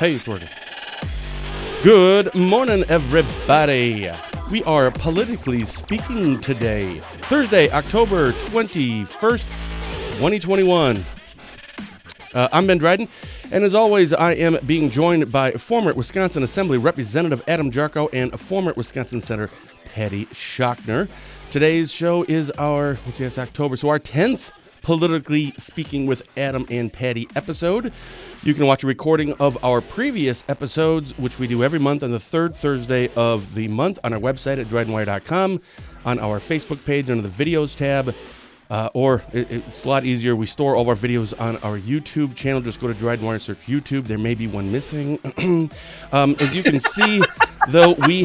Hey, it's working. Good morning, everybody. We are politically speaking today, Thursday, October 21st, 2021. I'm Ben Dryden, and as always, I am being joined by former Wisconsin Assembly Representative Adam Jarko and former Wisconsin Senator Patty Shockner. Today's show is our, October, so our 10th Politically Speaking with Adam and Patty episode. You can watch a recording of our previous episodes, which we do every month on the third Thursday of the month on our website at drydenwire.com, on our Facebook page under the videos tab, or it's a lot easier. We store all of our videos on our YouTube channel. Just go to Dryden Wire, search YouTube. There may be one missing. As you can see, though, we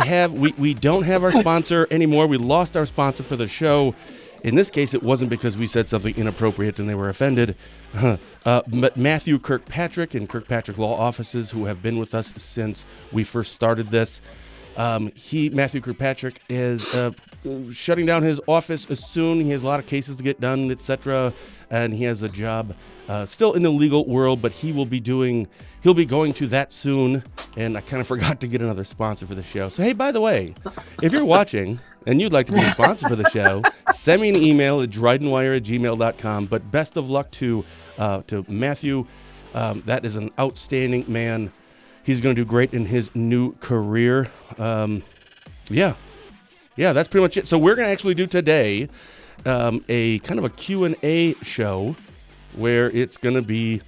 don't have our sponsor anymore. We lost our sponsor for the show. In this case, it wasn't because we said something inappropriate and they were offended. But Matthew Kirkpatrick and Kirkpatrick Law Offices, who have been with us since we first started this, Matthew Kirkpatrick is shutting down his office soon. He has a lot of cases to get done, etc. And he has a job still in the legal world, but he'll be going to that soon. And I kind of forgot to get another sponsor for the show. So, hey, by the way, if you're watching and you'd like to be a sponsor for the show, send me an email at drydenwire@gmail.com. But best of luck to Matthew. That is an outstanding man. He's going to do great in his new career. Yeah, that's pretty much it. So we're going to actually do today a kind of a Q&A show where it's going to be,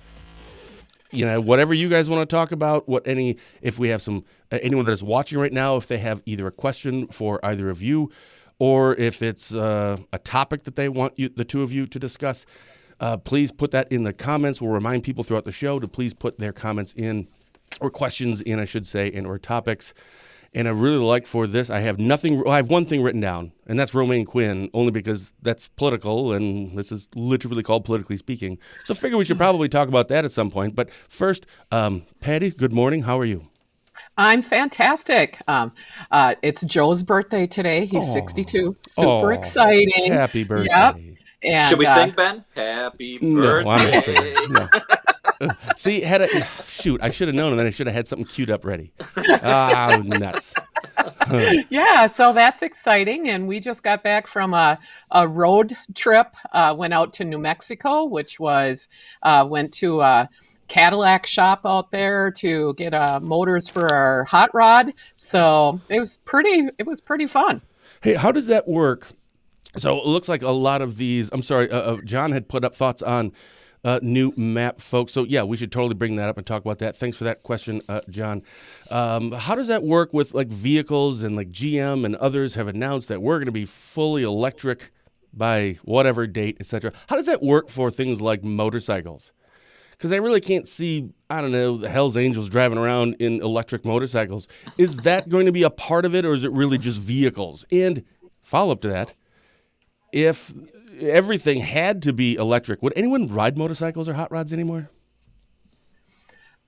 whatever you guys want to talk about, if we have anyone that is watching right now, if they have either a question for either of you, or if it's a topic that they want the two of you to discuss, please put that in the comments. We'll remind people throughout the show to please put their comments in, or questions in, I should say, or topics. And I really like for this, I have one thing written down, and that's Romaine Quinn, only because that's political, and this is literally called Politically Speaking. So I figure we should probably talk about that at some point. But first, Patty, good morning. How are you? I'm fantastic. It's Joe's birthday today. He's 62. Super exciting. Happy birthday. Yep. And, should we sing, Ben? Happy birthday. No, I'm not singing. No. See, I should have known, and then I should have had something queued up ready. Nuts. Yeah, so that's exciting. And we just got back from a road trip, went out to New Mexico, which went to a Cadillac shop out there to get motors for our hot rod. So it was pretty fun. Hey, how does that work? So it looks like a lot of these, John had put up thoughts on new map folks. So yeah, we should totally bring that up and talk about that. Thanks for that question, John. How does that work with like vehicles, and like GM and others have announced that we're going to be fully electric by whatever date, etc. How does that work for things like motorcycles? Because I really can't see, the Hells Angels driving around in electric motorcycles. Is that going to be a part of it, or is it really just vehicles? And follow up to that, if everything had to be electric, would anyone ride motorcycles or hot rods anymore?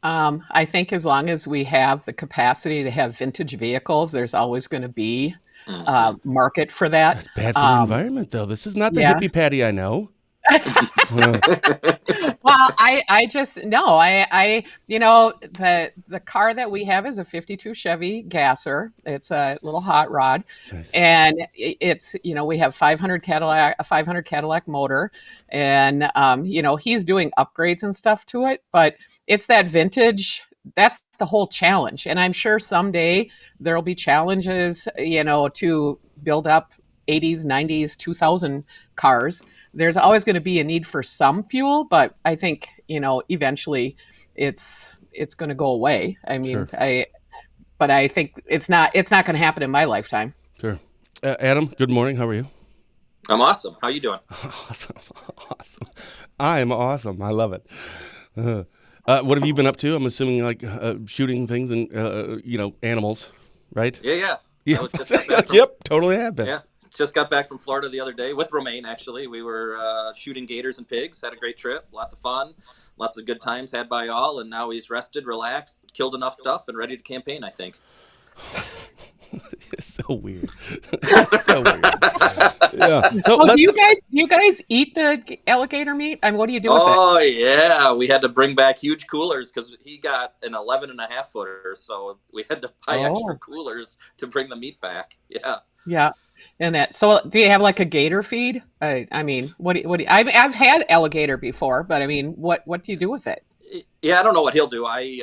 I think as long as we have the capacity to have vintage vehicles, there's always going to be a market for that. That's bad for the environment, though. This is not the hippie Patty I know. Well, the car that we have is a 52 Chevy Gasser. It's a little hot rod. Nice. And it's, we have a 500 Cadillac motor, and, he's doing upgrades and stuff to it, but it's that vintage. That's the whole challenge. And I'm sure someday there'll be challenges, to build up 80s, 90s, 2000 cars. There's always going to be a need for some fuel, but I think, eventually it's going to go away. I mean, sure. But I think it's not going to happen in my lifetime. Sure. Adam, good morning. How are you? I'm awesome. How you doing? Awesome. I'm awesome. I love it. What have you been up to? I'm assuming like shooting things and, animals, right? Yeah. Yep, totally have been. Yeah. Just got back from Florida the other day with Romaine, actually. We were shooting gators and pigs, had a great trip, lots of fun, lots of good times had by all, and now he's rested, relaxed, killed enough stuff, and ready to campaign, I think. It's so weird. So weird. Yeah. So Well, let's. do you guys eat the alligator meat? I mean, what do you do with it? Oh yeah, we had to bring back huge coolers because he got an 11.5 footer, so we had to buy extra Oh, coolers to bring the meat back. Yeah. yeah. And that. So, do you have like a gator feed? I mean, I've had alligator before, but I mean, what do you do with it? Yeah, I don't know what he'll do. I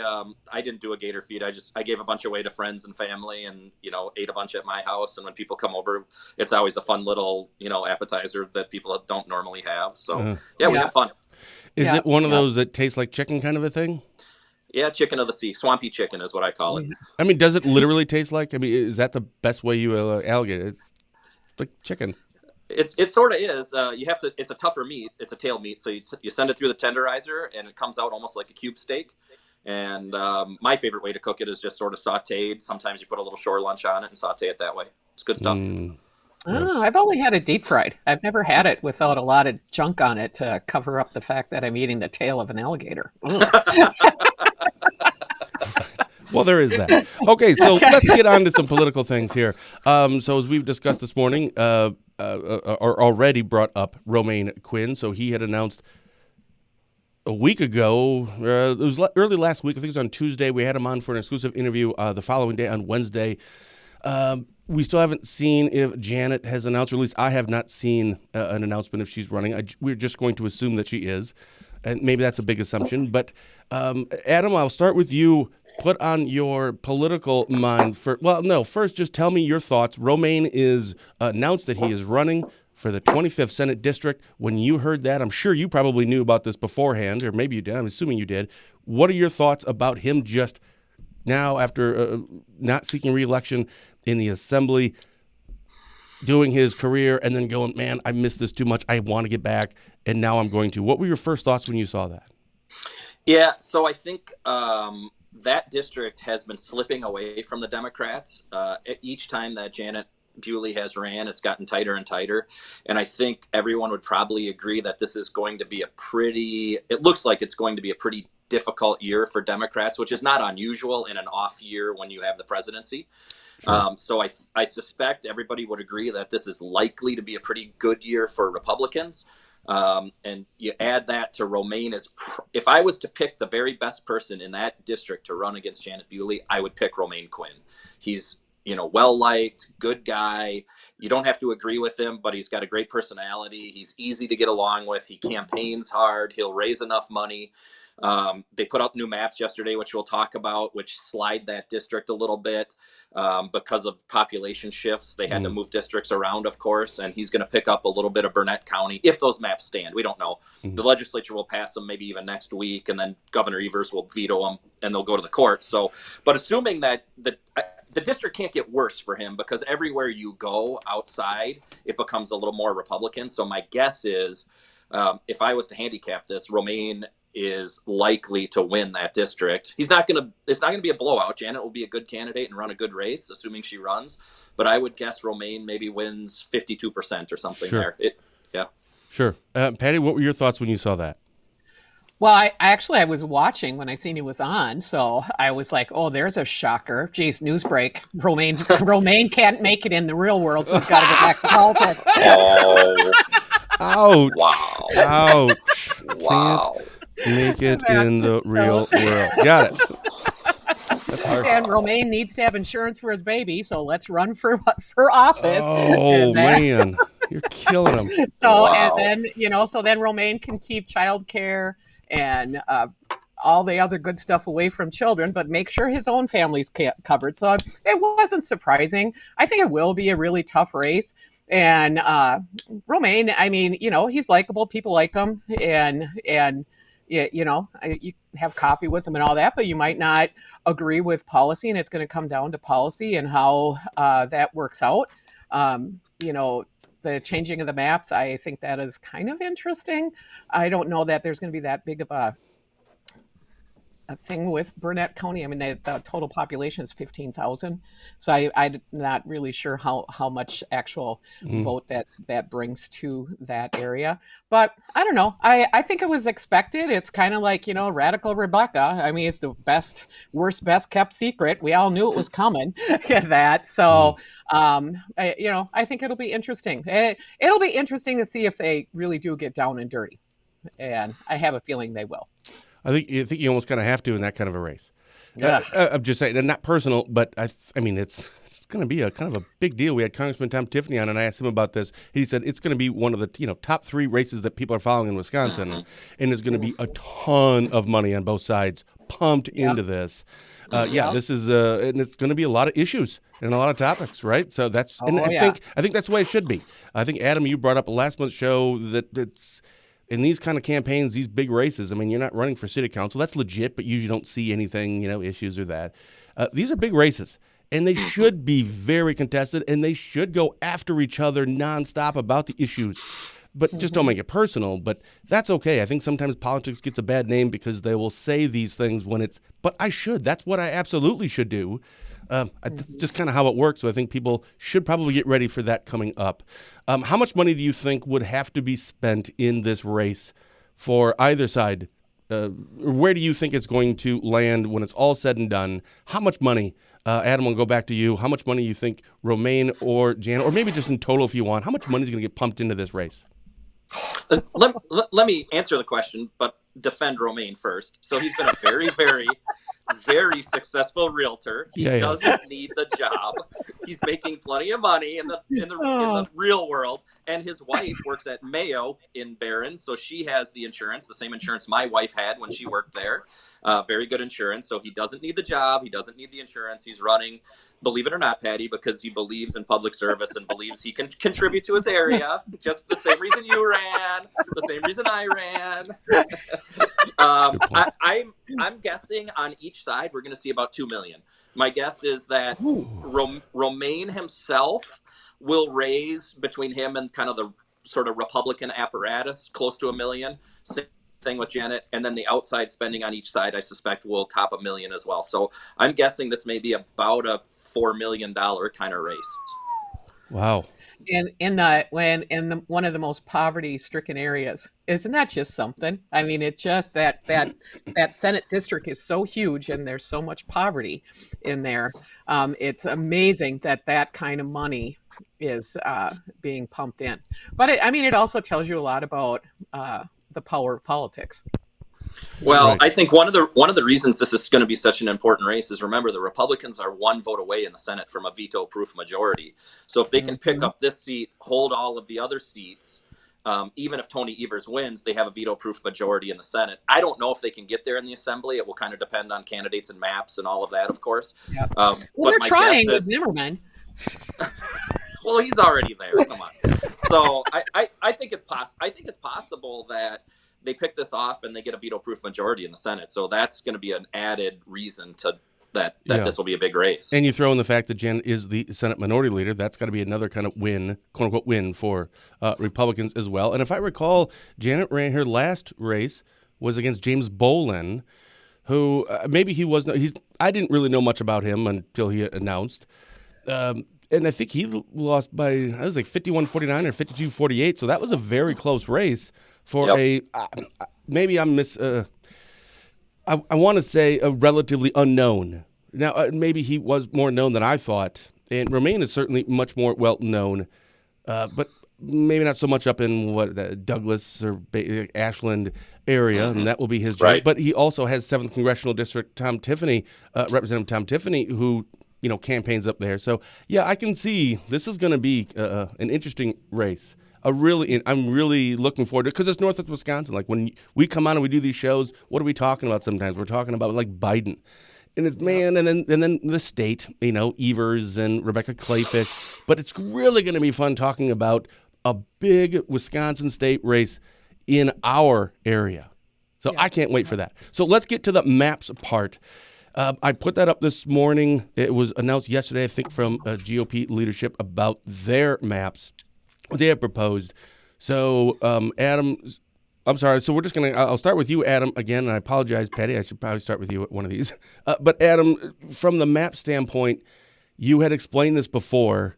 didn't do a gator feed. I gave a bunch away to friends and family, and ate a bunch at my house. And when people come over, it's always a fun little appetizer that people don't normally have. So Uh, yeah, we Yeah, have fun. is yeah, it one of yeah. those that tastes like chicken kind of a thing? Yeah, chicken of the sea, swampy chicken is what I call it. Yeah. I mean, does it literally taste like? I mean, is that the best way you alligate it? It's like chicken. It sort of is. You have to. It's a tougher meat. It's a tail meat, so you send it through the tenderizer, and it comes out almost like a cube steak. And my favorite way to cook it is just sort of sautéed. Sometimes you put a little shore lunch on it and saute it that way. It's good stuff. Mm, Oh, gross. I've only had it deep fried. I've never had it without a lot of junk on it to cover up the fact that I'm eating the tail of an alligator. Ugh. Well, there is that. Okay, so let's get on to some political things here. So as we've discussed this morning, or already brought up Romaine Quinn. So he had announced a week ago, it was early last week, I think it was on Tuesday, we had him on for an exclusive interview the following day on Wednesday. We still haven't seen if Janet has announced, or at least I have not seen an announcement if she's running. We're just going to assume that she is. And maybe that's a big assumption. But Adam, I'll start with you. Put on your political mind for, well, no, first just tell me your thoughts. Romaine is announced that he is running for the 25th Senate District. When you heard that, I'm sure you probably knew about this beforehand, or maybe you did. I'm assuming you did. What are your thoughts about him just now, after not seeking re-election in the Assembly, doing his career, and then going, man, I missed this too much. I want to get back, and now I'm going to. What were your first thoughts when you saw that? Yeah, so I think that district has been slipping away from the Democrats. Each time that Janet Bewley has ran, it's gotten tighter and tighter. And I think everyone would probably agree that this is going to be it looks like it's going to be a pretty difficult year for Democrats, which is not unusual in an off year when you have the presidency. Sure. So I suspect everybody would agree that this is likely to be a pretty good year for Republicans. And you add that to Romaine if I was to pick the very best person in that district to run against Janet Bewley, I would pick Romaine Quinn. He's well liked, good guy. You don't have to agree with him, but he's got a great personality. He's easy to get along with. He campaigns hard. He'll raise enough money. They put out new maps yesterday, which we'll talk about, which slide that district a little bit because of population shifts. They had to move districts around, of course, and he's going to pick up a little bit of Burnett County if those maps stand. We don't know. The legislature will pass them maybe even next week, and then Governor Evers will veto them, and they'll go to the court. So, but assuming that the district can't get worse for him because everywhere you go outside, it becomes a little more Republican. So my guess is if I was to handicap this, Romaine is likely to win that district. It's not going to be a blowout. Janet will be a good candidate and run a good race, assuming she runs. But I would guess Romaine maybe wins 52% or something Sure. there. Yeah. Sure. Patty, what were your thoughts when you saw that? Well, I was watching when I seen he was on, so I was like, "Oh, there's a shocker." Geez, news break: Romaine can't make it in the real world, so he's got to go back to politics. Oh, Ouch. wow. Ouch. Wow. Can't make it That's in the so- real world. Got it. That's hard. And Romaine needs to have insurance for his baby, so let's run for office. Oh, And that's- man. You're killing him. So Wow. and then so then Romaine can keep childcare and all the other good stuff away from children, but make sure his own family's covered. So it wasn't surprising. I think it will be a really tough race. And Romaine, I mean, he's likable. People like him, and you have coffee with him and all that, but you might not agree with policy, and it's going to come down to policy and how that works out. The changing of the maps, I think that is kind of interesting. I don't know that there's going to be that big of a a thing with Burnett County. I mean, the total population is 15,000, so I'm not really sure how much actual Mm. vote that brings to that area. But I don't know. I think it was expected. It's kind of like, Radical Rebecca. I mean, it's the best kept secret. We all knew it was coming. That so. Mm. I think it'll be interesting. It'll be interesting to see if they really do get down and dirty, and I have a feeling they will. I think you almost kind of have to in that kind of a race. Ugh. I'm just saying, and not personal, but I mean, it's going to be a kind of a big deal. We had Congressman Tom Tiffany on, and I asked him about this. He said it's going to be one of the top 3 races that people are following in Wisconsin, Mhm. and there's going to be a ton of money on both sides pumped Yep. into this. Yep. This is and it's going to be a lot of issues and a lot of topics, right? So and Oh yeah. I think that's the way it should be. I think Adam, you brought up last month's show that it's in these kind of campaigns, these big races. I mean, you're not running for city council. That's legit, but usually don't see anything, issues or that. These are big races, and they should be very contested, and they should go after each other nonstop about the issues. But just don't make it personal. But that's okay. I think sometimes politics gets a bad name because they will say these things when it's, but I should. That's what I absolutely should do. Just kind of how it works. So I think people should probably get ready for that coming up. How much money do you think would have to be spent in this race for either side? Where do you think it's going to land when it's all said and done? How much money? Adam, we'll go back to you. How much money you think Romaine or Janet, or maybe just in total if you want, how much money is going to get pumped into this race? Let me answer the question, but defend Romaine first. So he's been a very, very, very successful realtor. He doesn't need the job. He's making plenty of money in the real world, and his wife works at Mayo in Barron, so she has the insurance, the same insurance my wife had when she worked there. Very good insurance. So he doesn't need the job. He doesn't need the insurance. He's running, believe it or not, Patty, because he believes in public service and believes he can contribute to his area. Just the same reason you ran, the same reason I ran. I'm guessing on each side we're going to see about 2 million. My guess is that Romaine himself will raise, between him and kind of the sort of Republican apparatus, close to 1 million. Same thing with Janet, and then the outside spending on each side, I suspect, will top 1 million as well. So I'm guessing this may be about a $4 million kind of race. Wow. In one of the most poverty-stricken areas, isn't that just something? I mean, it just that Senate district is so huge, and there's so much poverty in there. It's amazing that kind of money is being pumped in. But it also tells you a lot about the power of politics. Well, Right. I think one of the reasons this is going to be such an important race is, remember, the Republicans are 1 vote away in the Senate from a veto-proof majority. So if they can pick up this seat, hold all of the other seats, even if Tony Evers wins, they have a veto-proof majority in the Senate. I don't know if they can get there in the Assembly. It will kind of depend on candidates and maps and all of that, of course. Yep. Well, they're trying with Zimmerman. Well, he's already there. Come on. So I think it's possible that they pick this off and they get a veto-proof majority in the Senate. So that's going to be an added reason to that this will be a big race. And you throw in the fact that Janet is the Senate Minority Leader. That's got to be another kind of win, quote unquote win for Republicans as well. And if I recall, Janet ran her last race was against James Bolin, who maybe he was. I didn't really know much about him until he announced. And I think he lost by, I was like 51-49 or 52-48. So that was a very close race for maybe I'm I want to say a relatively unknown. Now, maybe he was more known than I thought. And Romaine is certainly much more well known, but maybe not so much up in Douglas or Ashland area, and that will be his job. Right. But he also has 7th Congressional District Representative Tom Tiffany, who campaigns up there. So yeah, I can see this is going to be an interesting race. I'm really looking forward to it because it's Northwest Wisconsin. Like when we come on and we do these shows, what are we talking about? Sometimes we're talking about like Biden, and it's and then the state, Evers and Rebecca Clayfish. But it's really going to be fun talking about a big Wisconsin state race in our area. So I can't wait for that. So let's get to the maps part. I put that up this morning. It was announced yesterday, I think, from GOP leadership about their maps, what they have proposed. So, Adam, I'm sorry. So we're just I'll start with you, Adam, again. And I apologize, Patty. I should probably start with you at one of these. But Adam, from the map standpoint, you had explained this before.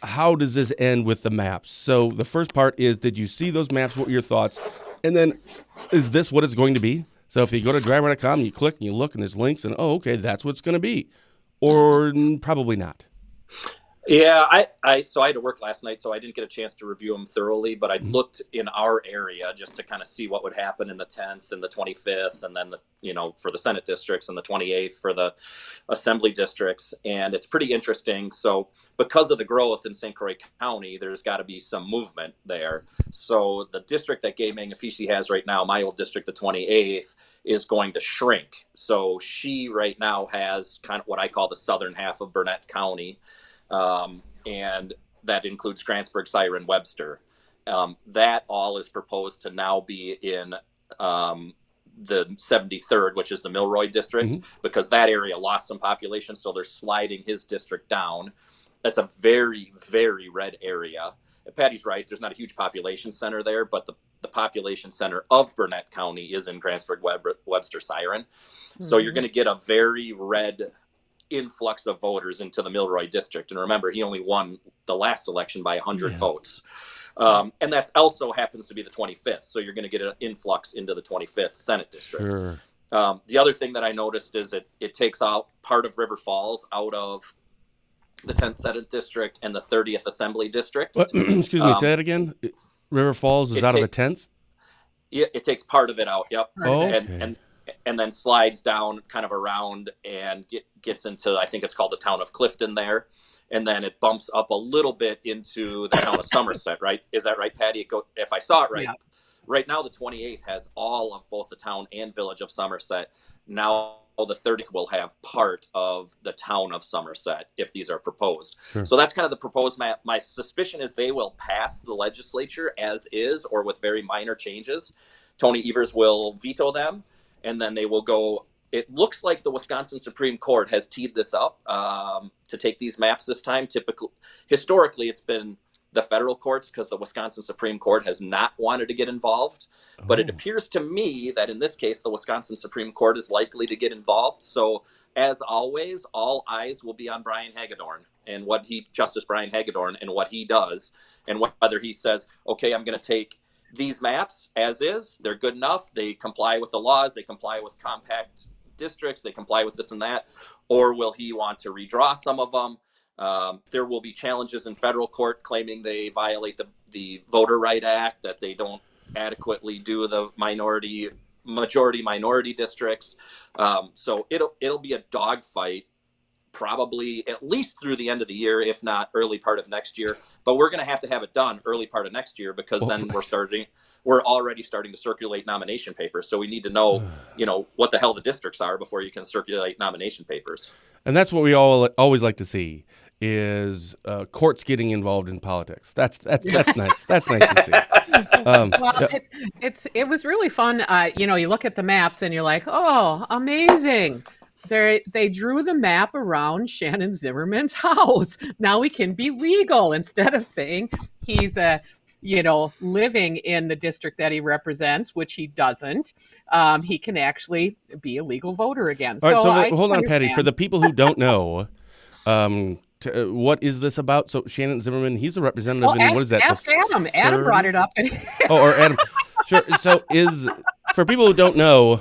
How does this end with the maps? So the first part is, did you see those maps? What were your thoughts? And then, is this what it's going to be? So if you go to driver.com, you click and you look and there's links and, oh, okay, that's what it's going to be. Or probably not. Yeah, so I had to work last night, so I didn't get a chance to review them thoroughly, but I looked in our area just to kind of see what would happen in the 10th and the 25th, and then for the Senate districts, and the 28th for the Assembly districts, and it's pretty interesting. So because of the growth in St. Croix County, there's got to be some movement there. So the district that Gay Magnifici has right now, my old district, the 28th, is going to shrink. So she right now has kind of what I call the southern half of Burnett County. And that includes Grantsburg, Siren, Webster. That all is proposed to now be in the 73rd, which is the Milroy district, because that area lost some population, so they're sliding his district down. That's a very, very red area. And Patty's right, there's not a huge population center there, but the population center of Burnett County is in Grantsburg, Webster, Siren. So you're going to get a very red influx of voters into the Milroy district. And remember, he only won the last election by 100 votes. And that also happens to be the 25th. So you're going to get an influx into the 25th Senate district. Sure. The other thing that I noticed is it takes out part of River Falls out of the 10th Senate district and the 30th Assembly district. Excuse me, say that again. River Falls is out of the 10th? Yeah, it takes part of it out. Yep. Oh, okay. And then slides down kind of around and gets into, I think it's called the town of Clifton there. And then it bumps up a little bit into the town of Somerset, right? Is that right, Patty? If I saw it right, right now the 28th has all of both the town and village of Somerset. Now the 30th will have part of the town of Somerset if these are proposed. Sure. So that's kind of the proposed map. My suspicion is they will pass the legislature as is or with very minor changes. Tony Evers will veto them. And then they will go. It looks like the Wisconsin Supreme Court has teed this up to take these maps this time. Historically, it's been the federal courts because the Wisconsin Supreme Court has not wanted to get involved. But it appears to me that in this case, the Wisconsin Supreme Court is likely to get involved. So as always, all eyes will be on Brian Hagedorn and Justice Brian Hagedorn and what he does, and whether he says, okay, I'm going to take these maps as is, they're good enough, they comply with the laws, they comply with compact districts, they comply with this and that, or will he want to redraw some of them? There will be challenges in federal court claiming they violate the Voter Right Act, that they don't adequately do the majority minority districts. So it'll be a dogfight probably at least through the end of the year, if not early part of next year. But we're going to have it done early part of next year because then we're already starting to circulate nomination papers. So we need to know, what the hell the districts are before you can circulate nomination papers. And that's what we all always like to see is courts getting involved in politics. That's nice. That's nice to see. Well, it was really fun. You look at the maps and you're like, oh, amazing. They drew the map around Shannon Zimmerman's house. Now he can be legal instead of saying he's living in the district that he represents, which he doesn't. He can actually be a legal voter again. All right, so hold on, Patty. For the people who don't know, what is this about? So Shannon Zimmerman, he's a representative in what is that? Ask Adam. Adam brought it up. Or Adam. Sure. So for people who don't know,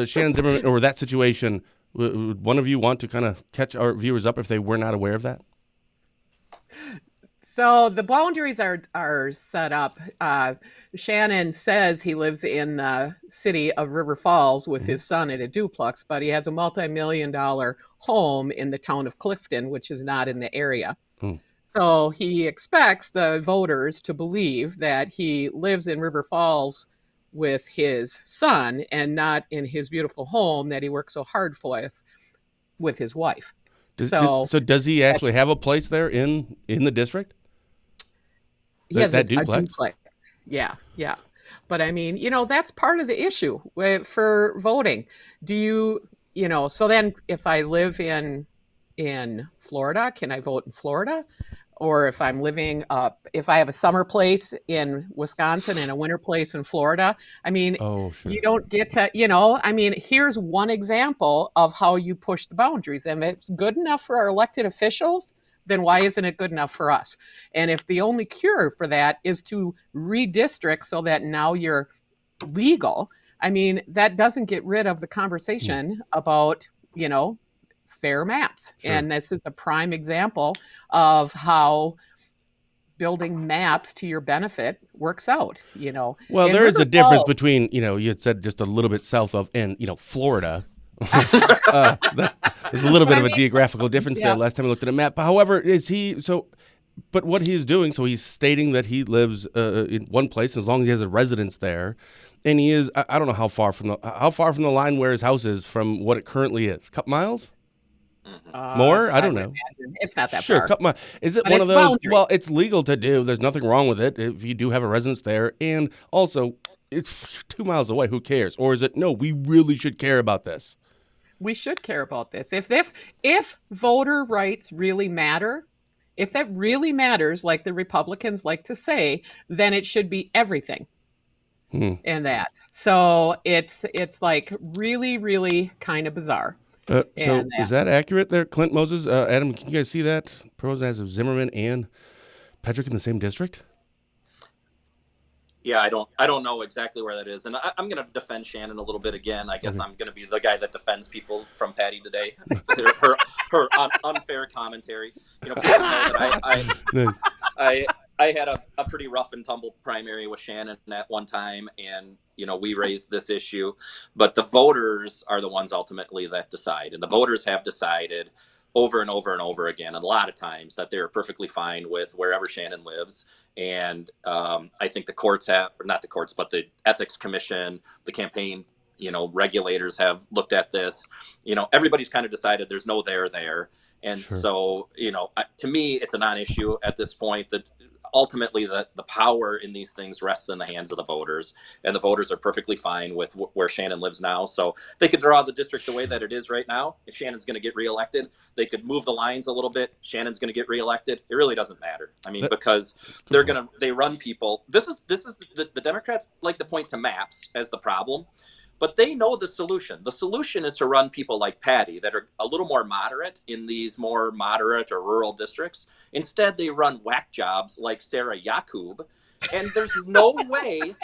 Shannon Zimmerman or that situation. Would one of you want to kind of catch our viewers up if they were not aware of that? So the boundaries are set up. Shannon says he lives in the city of River Falls with his son in a duplex, but he has a multi-million-dollar home in the town of Clifton, which is not in the area. So he expects the voters to believe that he lives in River Falls with his son and not in his beautiful home that he worked so hard for with his wife. So does he actually have a place there in the district? He has that a duplex. Yeah. But I mean, that's part of the issue for voting. So then if I live in Florida, can I vote in Florida? or if I'm living if I have a summer place in Wisconsin and a winter place in Florida. I mean, Oh, sure. you don't get to, I mean, here's one example of how you push the boundaries. And if it's good enough for our elected officials, then why isn't it good enough for us? And if the only cure for that is to redistrict so that now you're legal, I mean, that doesn't get rid of the Hmm. conversation about, fair maps. Sure. And this is a prime example of how building maps to your benefit works out, Well, in there is River a difference Falls. between, you had said just a little bit south of and, Florida. There's a little But bit I of a mean, geographical difference there yeah, last time I looked at a map. But however, but what he's doing, so he's stating that he lives in one place as long as he has a residence there. And he is, I don't know how far from the line where his house is from what it currently is. Couple miles? More? I I don't would know. imagine it's not that Sure, far, cut my. Is it but one of it's those? boundaries. Well, it's legal to do. There's nothing wrong with it if you do have a residence there, and also it's 2 miles away. Who cares? Or is it no? We really should care about this. We should care about this. If voter rights really matter, if that really matters, like the Republicans like to say, then it should be everything Hmm. in that. So it's like really, really kind of bizarre. So And is that accurate there, Clint Moses? Adam, can you guys see that? Pros as of Zimmerman and Pedrick in the same district? Yeah, I don't know exactly where that is, and I'm going to defend Shannon a little bit again. I guess Okay. I'm going to be the guy that defends people from Patty today. her unfair commentary. People know that Nice. I had a pretty rough and tumble primary with Shannon at one time, and we raised this issue, but the voters are the ones ultimately that decide, and the voters have decided over and over and over again, a lot of times, that they're perfectly fine with wherever Shannon lives. And I think the courts have, or not the courts, but the ethics commission, the campaign, regulators have looked at this. Everybody's kind of decided there's no there. And Sure. so, to me, it's a non-issue at this point. That ultimately the power in these things rests in the hands of the voters, and the voters are perfectly fine with where Shannon lives now. So they could draw the district the way that it is right now. If Shannon's going to get reelected, they could move the lines a little bit. Shannon's going to get reelected. It really doesn't matter. I mean, because they run people. This is the Democrats like to point to maps as the problem, but they know the solution. The solution is to run people like Patty that are a little more moderate in these more moderate or rural districts. Instead, they run whack jobs like Sarah Yakub, and there's no way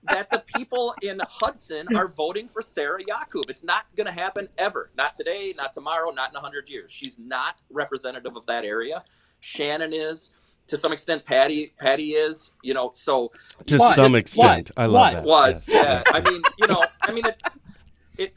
that the people in Hudson are voting for Sarah Yakub. It's not going to happen ever. Not today, not tomorrow, not in 100 years. She's not representative of that area. Shannon is. To some extent, Patty is, so To was some extent, I love that. was, Yes. yeah. Yes.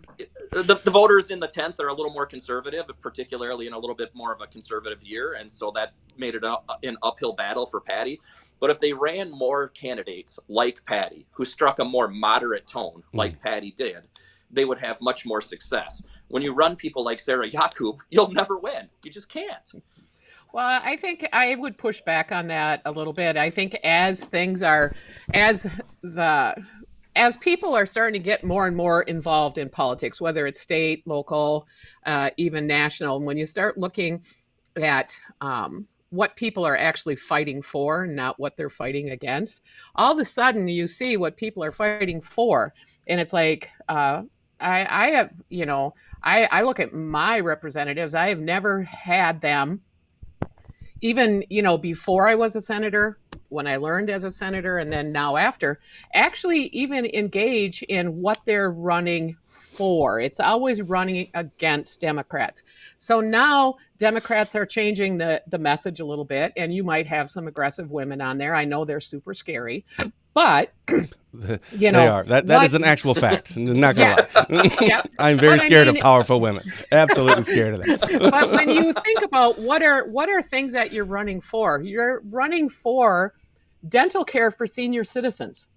The voters in the 10th are a little more conservative, particularly in a little bit more of a conservative year, and so that made it an uphill battle for Patty. But if they ran more candidates like Patty, who struck a more moderate tone like Patty did, they would have much more success. When you run people like Sarah Yakub, you'll never win. You just can't. Well, I think I would push back on that a little bit. I think as things are, as the as people are starting to get more and more involved in politics, whether it's state, local, even national, and when you start looking at what people are actually fighting for, not what they're fighting against, all of a sudden you see what people are fighting for, and it's like I have, I look at my representatives. I have never had them, even before I was a senator, when I learned as a senator, and then now after, actually even engage in what they're running for. It's always running against Democrats. So now Democrats are changing the message a little bit, and you might have some aggressive women on there. I know they're super scary, but They are. That is an actual fact. I'm not gonna yes, lie. yep. I'm very But I scared mean, of powerful women. Absolutely scared of that. but when you think about what are things that you're running for, you're running for dental care for senior citizens.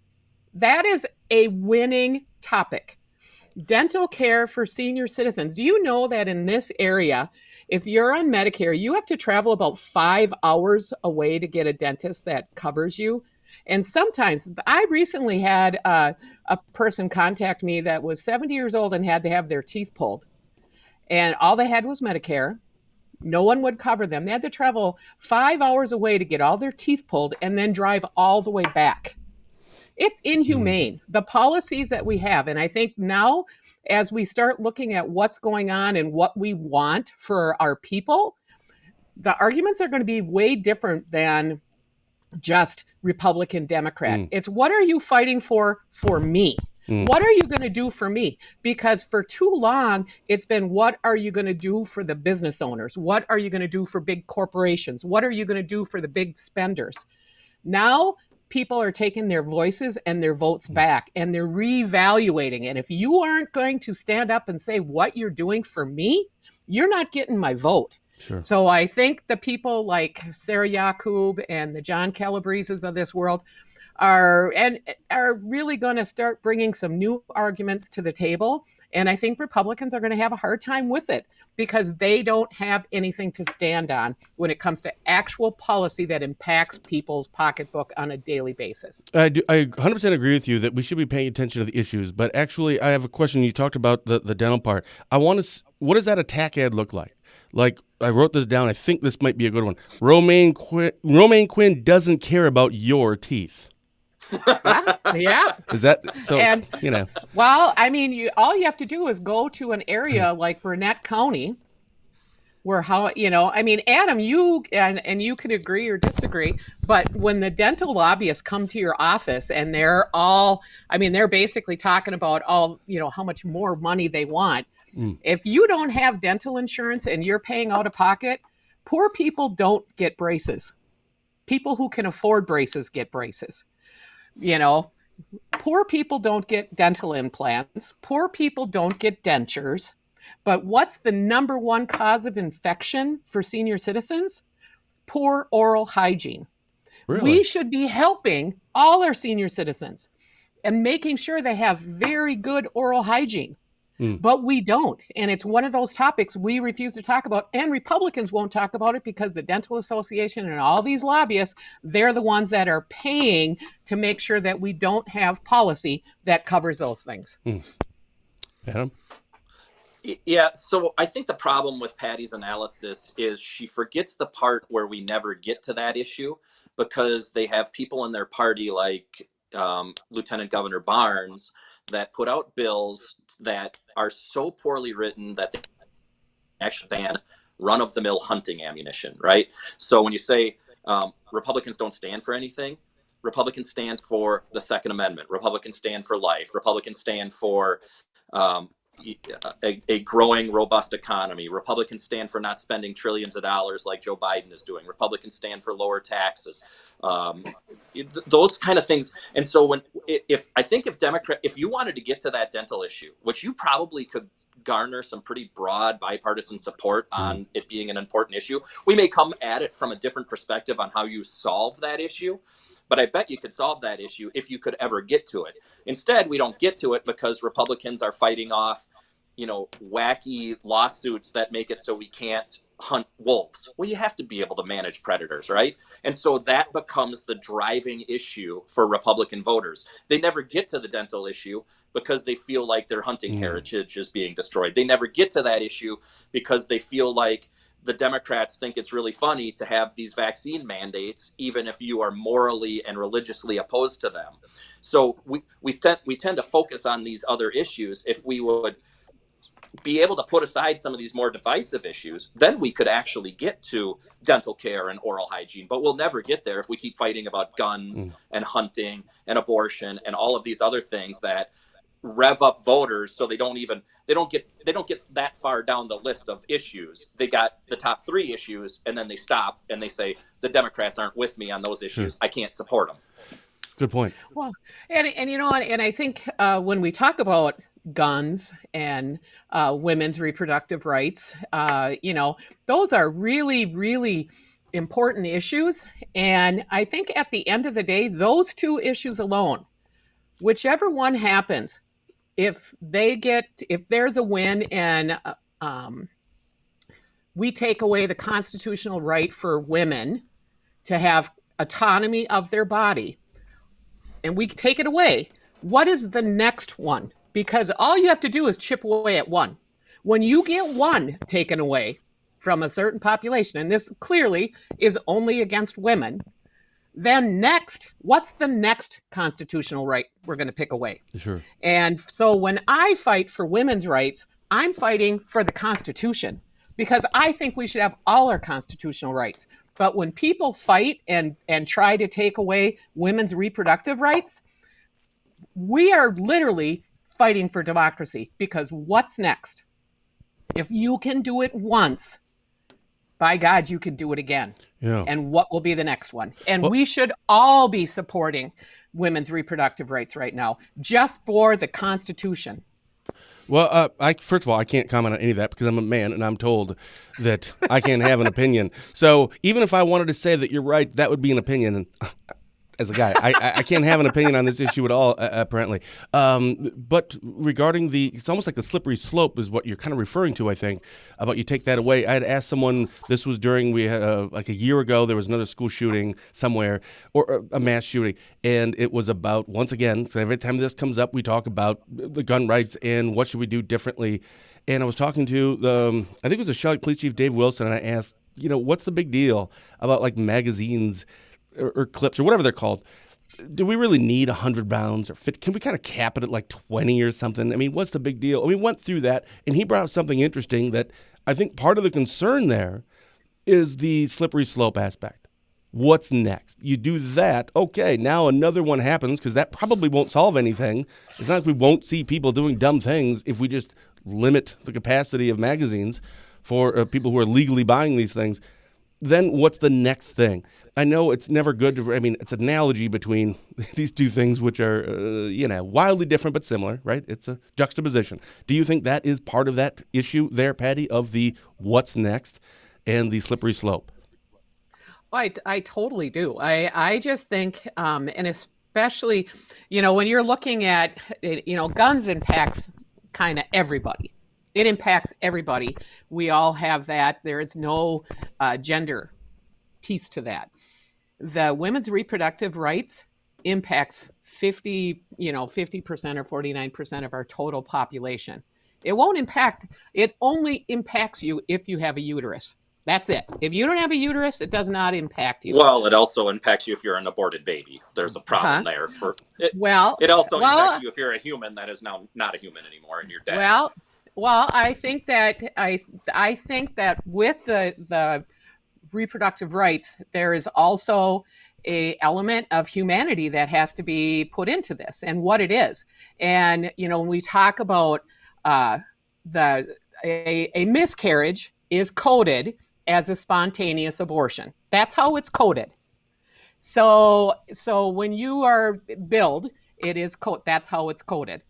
That is a winning topic. Dental care for senior citizens. Do you know that in this area, if you're on Medicare, you have to travel about 5 hours away to get a dentist that covers you? And sometimes I recently had a person contact me that was 70 years old and had to have their teeth pulled. And all they had was Medicare. No one would cover them. They had to travel 5 hours away to get all their teeth pulled and then drive all the way back. It's inhumane, the policies that we have. And I think now, as we start looking at what's going on and what we want for our people, the arguments are going to be way different than just Republican, Democrat. It's what are you fighting for me? What are you going to do for me? Because for too long, it's been what are you going to do for the business owners? What are you going to do for big corporations? What are you going to do for the big spenders? Now, people are taking their voices and their votes back, and they're reevaluating it. If you aren't going to stand up and say what you're doing for me, you're not getting my vote. Sure. So I think the people like Sarah Yacoub and the John Calabreses of this world are really going to start bringing some new arguments to the table. And I think Republicans are going to have a hard time with it because they don't have anything to stand on when it comes to actual policy that impacts people's pocketbook on a daily basis. I 100% agree with you that we should be paying attention to the issues. But actually, I have a question. You talked about the dental part. What does that attack ad look like? Like, I wrote this down. I think this might be a good one. Romaine Quinn doesn't care about your teeth. Yeah. Is that so? And, you know. Well, I mean, all you have to do is go to an area like Burnett County, where Adam, you and you can agree or disagree, but when the dental lobbyists come to your office and they're basically talking about how much more money they want. If you don't have dental insurance and you're paying out of pocket, poor people don't get braces. People who can afford braces get braces. Poor people don't get dental implants. Poor people don't get dentures. But what's the number one cause of infection for senior citizens? Poor oral hygiene. Really? We should be helping all our senior citizens and making sure they have very good oral hygiene. But we don't. And it's one of those topics we refuse to talk about. And Republicans won't talk about it because the Dental Association and all these lobbyists, they're the ones that are paying to make sure that we don't have policy that covers those things. Adam? Yeah, so I think the problem with Patty's analysis is she forgets the part where we never get to that issue because they have people in their party like Lieutenant Governor Barnes that put out bills that are so poorly written that they actually ban run-of-the-mill hunting ammunition, right? So when you say Republicans don't stand for anything, Republicans stand for the Second Amendment. Republicans stand for life. Republicans stand for a growing, robust economy. Republicans stand for not spending trillions of dollars like Joe Biden is doing. Republicans stand for lower taxes. Those kind of things. And so if you wanted to get to that dental issue, which you probably could garner some pretty broad bipartisan support on it being an important issue, we may come at it from a different perspective on how you solve that issue. But I bet you could solve that issue if you could ever get to it. Instead, we don't get to it because Republicans are fighting off, wacky lawsuits that make it so we can't hunt wolves. Well, you have to be able to manage predators, right? And so that becomes the driving issue for Republican voters. They never get to the dental issue because they feel like their hunting heritage is being destroyed. They never get to that issue because they feel like the Democrats think it's really funny to have these vaccine mandates, even if you are morally and religiously opposed to them. So we tend to focus on these other issues. If we would be able to put aside some of these more divisive issues, then we could actually get to dental care and oral hygiene. But we'll never get there if we keep fighting about guns and hunting and abortion and all of these other things that rev up voters so they don't get that far down the list of issues. They got the top 3 issues and then they stop and they say the Democrats aren't with me on those issues. I can't support them. Good point. Well, and I think when we talk about guns and women's reproductive rights, those are really, really important issues. And I think at the end of the day, those 2 issues alone, whichever one happens, if there's a win and we take away the constitutional right for women to have autonomy of their body and we take it away, what is the next one? Because all you have to do is chip away at one. When you get one taken away from a certain population, and this clearly is only against women, then next, what's the next constitutional right we're going to pick away? Sure. And so when I fight for women's rights, I'm fighting for the Constitution because I think we should have all our constitutional rights. But when people fight and try to take away women's reproductive rights, we are literally fighting for democracy, because what's next? If you can do it once, by God, you can do it again. Yeah. And what will be the next one? And Well- we should all be supporting women's reproductive rights right now, just for the Constitution. Well, first of all, I can't comment on any of that because I'm a man and I'm told that I can't have an opinion. So even if I wanted to say that you're right, that would be an opinion. And as a guy, I can't have an opinion on this issue at all, apparently. But regarding it's almost like the slippery slope is what you're kind of referring to, I think, about you take that away. I had asked someone, this was we had like a year ago, there was another school shooting somewhere, or a mass shooting, and it was about, once again, so every time this comes up, we talk about the gun rights and what should we do differently. And I was talking to I think it was the Charlotte Police Chief, Dave Wilson, and I asked, what's the big deal about like magazines or clips or whatever they're called? Do we really need 100 rounds or 50? Can we kind of cap it at like 20 or something? I mean, what's the big deal? And we went through that, and he brought up something interesting that I think part of the concern there is the slippery slope aspect. What's next? You do that, okay, now another one happens, because that probably won't solve anything. It's not like we won't see people doing dumb things if we just limit the capacity of magazines for people who are legally buying these things. Then what's the next thing? I know it's never good it's an analogy between these two things, which are, wildly different but similar, right? It's a juxtaposition. Do you think that is part of that issue there, Patty, of the what's next and the slippery slope? I totally do. I just think, and especially, when you're looking at, guns impacts kind of everybody. It impacts everybody. We all have that. There is no gender piece to that. The women's reproductive rights impacts 50% or 49% of our total population. It only impacts you if you have a uterus. That's it. If you don't have a uterus, it does not impact you. Well, it also impacts you if you're an aborted baby. There's a problem there. It also impacts you if you're a human that is now not a human anymore and you're dead. Well, I think that with the reproductive rights, there is also a element of humanity that has to be put into this and what it is. And when we talk about a miscarriage is coded as a spontaneous abortion. That's how it's coded. So when you are billed, that's how it's coded.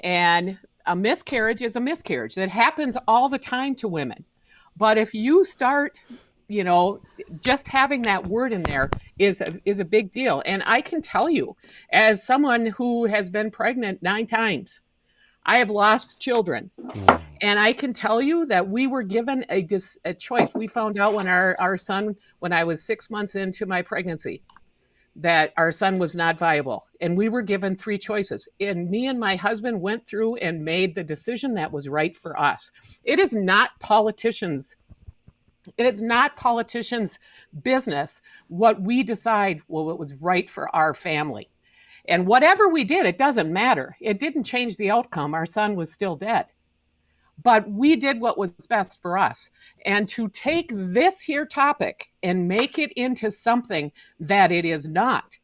And a miscarriage is a miscarriage. That happens all the time to women. But if you start, just having that word in there is a big deal. And I can tell you, as someone who has been pregnant 9 times, I have lost children. And I can tell you that we were given a choice. We found out when our son, when I was 6 months into my pregnancy, that our son was not viable. And we were given 3 choices. And me and my husband went through and made the decision that was right for us. It is not politicians' business what we decide, what was right for our family. And whatever we did, it doesn't matter. It didn't change the outcome. Our son was still dead. But we did what was best for us. And to take this here topic and make it into something that it is not.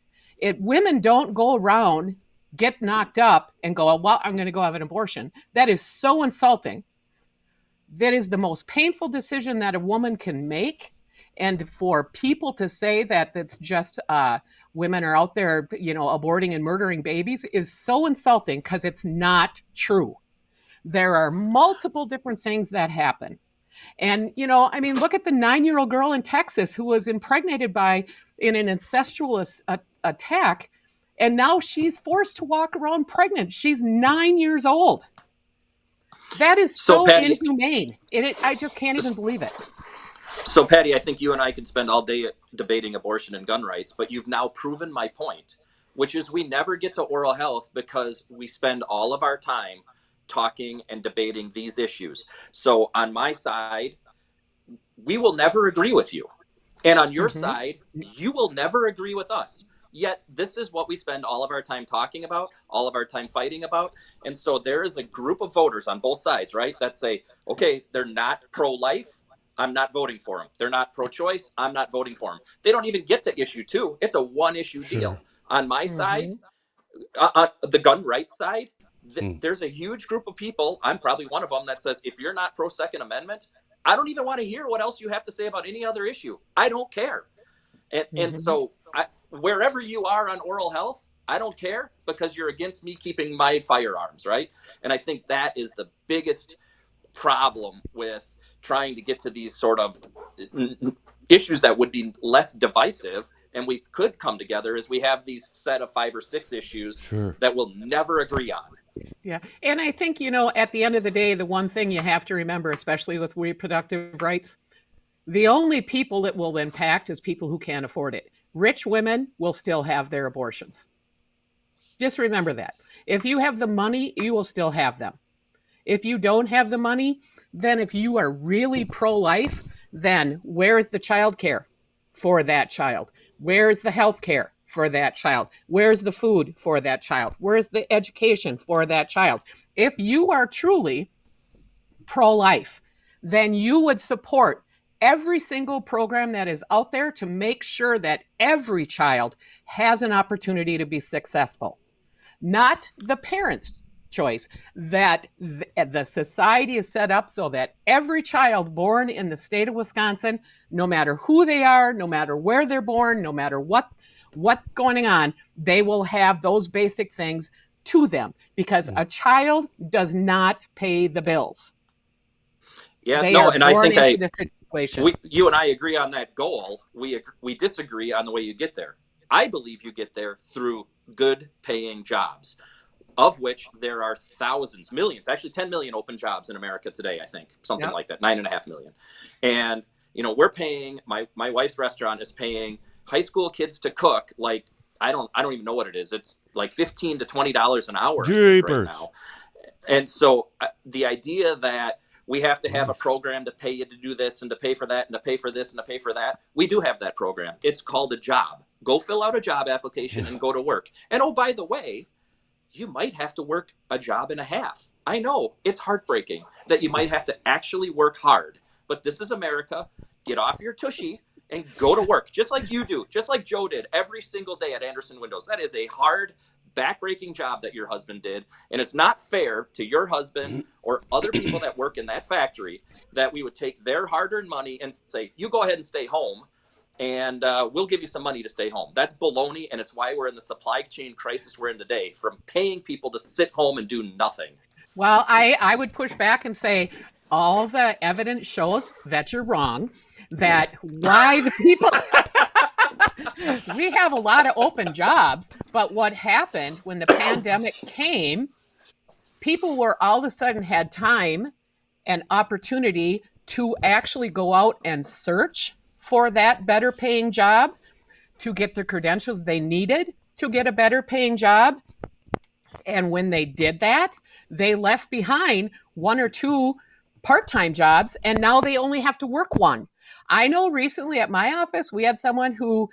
Women don't go around, get knocked up, and go, well, I'm going to go have an abortion. That is so insulting. That is the most painful decision that a woman can make. And for people to say that that's just women are out there, aborting and murdering babies is so insulting, because it's not true. There are multiple different things that happen. And, look at the 9-year-old girl in Texas who was impregnated in an incestuous attack. And now she's forced to walk around pregnant. She's 9 years old. That is so Patty, inhumane. I just can't even believe it. So, Patty, I think you and I could spend all day debating abortion and gun rights, but you've now proven my point, which is we never get to oral health because we spend all of our time talking and debating these issues. So on my side, we will never agree with you. And on your Mm-hmm. side, you will never agree with us. Yet, this is what we spend all of our time talking about, all of our time fighting about. And so, there is a group of voters on both sides, right, that say, okay, they're not pro life. I'm not voting for them. They're not pro choice. I'm not voting for them. They don't even get to issue two. It's a one issue Sure. deal. On my side, Mm-hmm. on the gun rights side, Mm. there's a huge group of people. I'm probably one of them that says, if you're not pro Second Amendment, I don't even want to hear what else you have to say about any other issue. I don't care. And Mm-hmm. so, wherever you are on oral health, I don't care because you're against me keeping my firearms, right? And I think that is the biggest problem with trying to get to these sort of issues that would be less divisive and we could come together is we have these set of 5 or 6 issues Sure. that we'll never agree on. Yeah. And I think, at the end of the day, the one thing you have to remember, especially with reproductive rights, the only people it will impact is people who can't afford it. Rich women will still have their abortions. Just remember that. If you have the money, you will still have them. If you don't have the money, then if you are really pro life, then where's the child care for that child? Where's the health care for that child? Where's the food for that child? Where's the education for that child? If you are truly pro life, then you would support every single program that is out there to make sure that every child has an opportunity to be successful, not the parents' choice. That the society is set up so that every child born in the state of Wisconsin, no matter who they are, no matter where they're born, no matter what's going on, they will have those basic things to them because a child does not pay the bills. Yeah, They no, are and I born think into the situation. you and I agree on that goal. We disagree on the way you get there. I believe you get there through good paying jobs, of which there are thousands, millions, actually 10 million open jobs in America today, I think, something Yep. like that, 9.5 million. And, we're paying, my wife's restaurant is paying high school kids to cook. Like, I don't even know what it is. It's like $15 to $20 an hour, I think, right Jeepers. now. And so the idea that we have to have a Nice. program to pay you to do this and to pay for that and to pay for this and to pay for that, we do have that program. It's called a job. Go fill out a job application and go to work. And oh, by the way, you might have to work a job and a half. I know it's heartbreaking that you might have to actually work hard, but this is America. Get off your tushy and go to work, just like you do, just like Joe did every single day at Anderson Windows. That is a hard, backbreaking job that your husband did, and it's not fair to your husband or other people that work in that factory that we would take their hard-earned money and say, you go ahead and stay home and we'll give you some money to stay home. That's baloney, and it's why we're in the supply chain crisis we're in today, from paying people to sit home and do nothing. Well, I would push back and say all the evidence shows that you're wrong, that why the people we have a lot of open jobs, but what happened when the pandemic came, people were all of a sudden had time and opportunity to actually go out and search for that better paying job, to get the credentials they needed to get a better paying job. And when they did that, they left behind one or two part-time jobs, and now they only have to work one. I know recently at my office we had someone who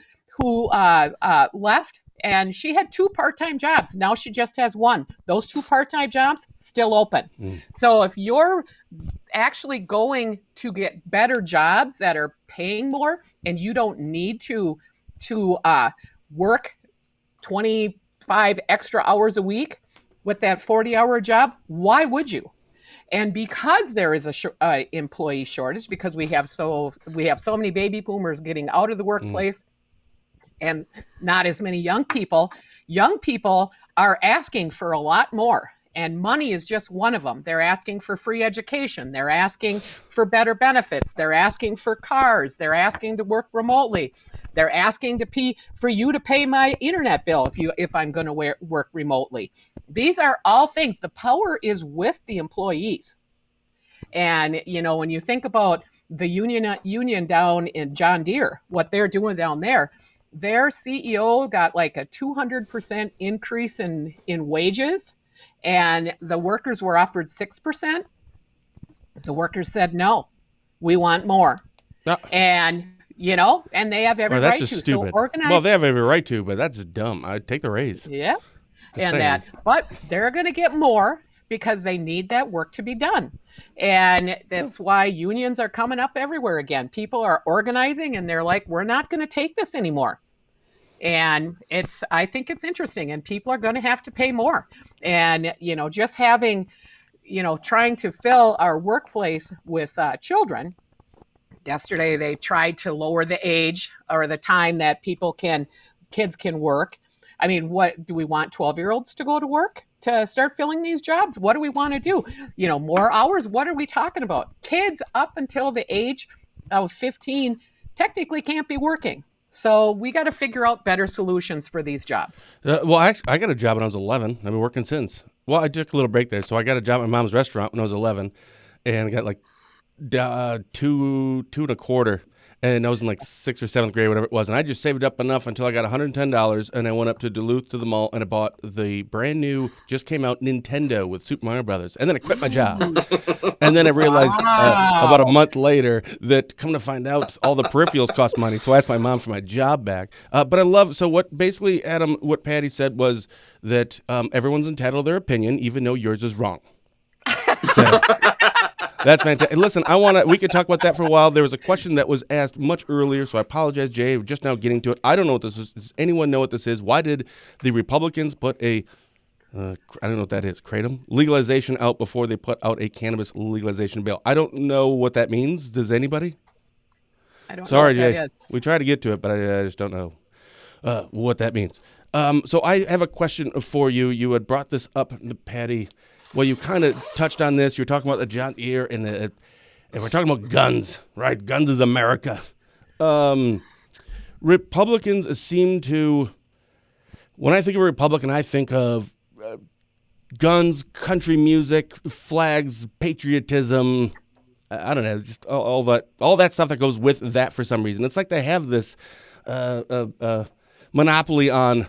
left, and she had two part-time jobs. Now she just has one. Those two part-time jobs still open. So if you're actually going to get better jobs that are paying more, and you don't need to work 25 extra hours a week with that 40-hour job, why would you? And because there is a employee shortage, because we have so many baby boomers getting out of the workplace and not as many young people are asking for a lot more. And money is just one of them. They're asking for free education. They're asking for better benefits. They're asking for cars. They're asking to work remotely. They're asking for you to pay my internet bill if I'm going to work remotely. These are all things. The power is with the employees. And when you think about the union down in John Deere, what they're doing down there, their CEO got like a 200% increase in wages, and the workers were offered 6%. The workers said no. We want more. No, And, and they have every well, that's right just to. So stupid. Well, organize. they have every right to, but that's dumb. I'd take the raise. Yeah. Just And saying. that, but they're going to get more because they need that work to be done. And that's why unions are coming up everywhere again. People are organizing and they're like, we're not going to take this anymore. And I think it's interesting, and people are going to have to pay more. And, just having, trying to fill our workplace with children. Yesterday, they tried to lower the age or the time that kids can work. I mean, what do we want 12-year-olds to go to work to start filling these jobs? What do we want to do? More hours? What are we talking about? Kids up until the age of 15 technically can't be working. So we got to figure out better solutions for these jobs. Well, I got a job when I was 11. I've been working since. Well, I took a little break there. So I got a job at my mom's restaurant when I was 11 and I got like two and a quarter. And I was in like sixth or seventh grade, whatever it was. And I just saved up enough until I got $110. And I went up to Duluth to the mall and I bought the brand new, just came out Nintendo with Super Mario Brothers. And then I quit my job. And then I realized about a month later that, come to find out, all the peripherals cost money. So I asked my mom for my job back. But I love, so what basically, Adam, what Patty said was that everyone's entitled to their opinion, even though yours is wrong. So that's fantastic. And listen, we could talk about that for a while. There was a question that was asked much earlier, so I apologize, Jay. We're just now getting to it. I don't know what this is. Does anyone know what this is? Why did the Republicans put I don't know what that is, kratom legalization out before they put out a cannabis legalization bill? I don't know what that means. Does anybody? I don't Sorry, know what Jay. that is. We try to get to it, but I just don't know what that means. So I have a question for you. You had brought this up, Patty. Well, you kind of touched on this. You were talking about the John Deere and we're talking about guns, right? Guns is America. Republicans seem to, when I think of a Republican, I think of guns, country music, flags, patriotism. I don't know, just all that stuff that goes with that for some reason. It's like they have this monopoly on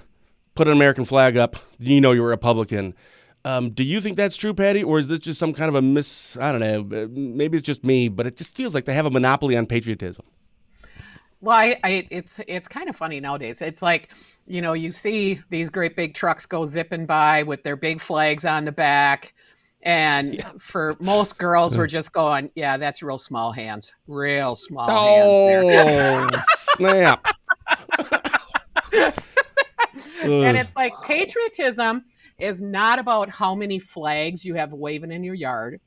put an American flag up, you're a Republican. Do you think that's true, Patty, or is this just some kind of a I don't know, maybe it's just me, but it just feels like they have a monopoly on patriotism. Well, it's kind of funny nowadays. It's like, you see these great big trucks go zipping by with their big flags on the back. And for most girls, we're just going, yeah, that's real small hands there. Oh, snap. And it's like patriotism is not about how many flags you have waving in your yard.